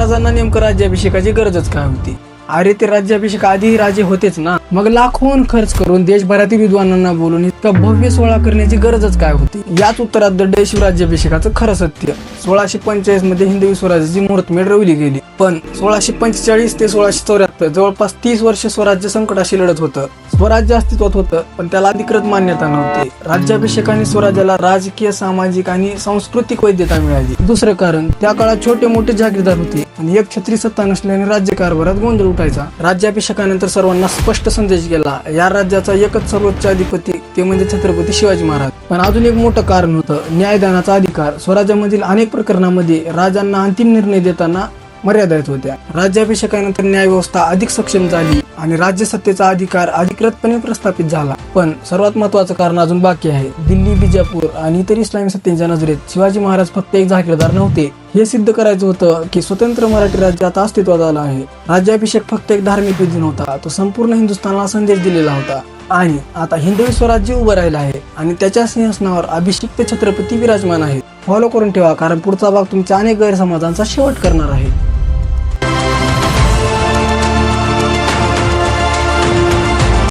राजांना नेमकं राज्याभिषेकाची गरजच काय होती? अरे ते राज्याभिषेक आधीही राजे होतेच ना, मग लाखोन खर्च करून देशभरातील विद्वानांना बोलून इतका भव्य सोहळा करण्याची गरजच काय होती? याच उत्तरात दड्ड शिवराज्याभिषेकाचं खरं सत्य. 1645 मध्ये हिंदवी स्वराज्याची मुहूर्तमेढ रोवली गेली, पण 1645 ते 1674 जवळपास 30 वर्ष स्वराज्य संकटाशी लढत होतं. स्वराज्य अस्तित्वात होतं, पण त्याला अधिकृत मान्यता नव्हती. राज्याभिषेकाने स्वराज्याला राजकीय, सामाजिक आणि सांस्कृतिक वैधता मिळाली. दुसरं कारण, त्या काळात छोटे मोठे जागीरदार होते आणि एक छत्री सत्ता नसल्याने राज्यकारभारात गोंधळ उठायचा. राज्याभिषेकानंतर सर्वांना स्पष्ट संदेश गेला, या राज्याचा एकच सर्वोच्च अधिपती, ते म्हणजे छत्रपती शिवाजी महाराज. पण अजून एक मोठं कारण होतं, न्यायदानाचा अधिकार. स्वराज्यामधील अनेक प्रकरणांमध्ये राजांना अंतिम निर्णय देताना मर्यादा येत होत्या. राज्याभिषेकानंतर न्यायव्यवस्था अधिक सक्षम झाली आणि राज्यसत्तेचा अधिकार अधिकृतपणे प्रस्थापित झाला. पण सर्वात महत्वाचं कारण अजून बाकी आहे. दिल्ली, बिजापूर आणि इतर इस्लामी सत्तेच्या नजरेत शिवाजी महाराज फक्त एक जागीरदार नव्हते. हे सिद्ध करायचं होतं की स्वतंत्र मराठी राज्य आता अस्तित्वात आलं आहे. राज्याभिषेक फक्त एक धार्मिक विधी नव्हता, तो संपूर्ण हिंदुस्थानला संदेश दिलेला होता. आणि आता हिंदवी स्वराज्य उभं राहिलं आहे आणि त्याच्या सिंहासनावर अभिषिक्त छत्रपती विराजमान आहेत. फॉलो करून ठेवा, कारण पुढचा भाग तुमच्या अनेक गैरसमजांचा शेवट करणार आहे.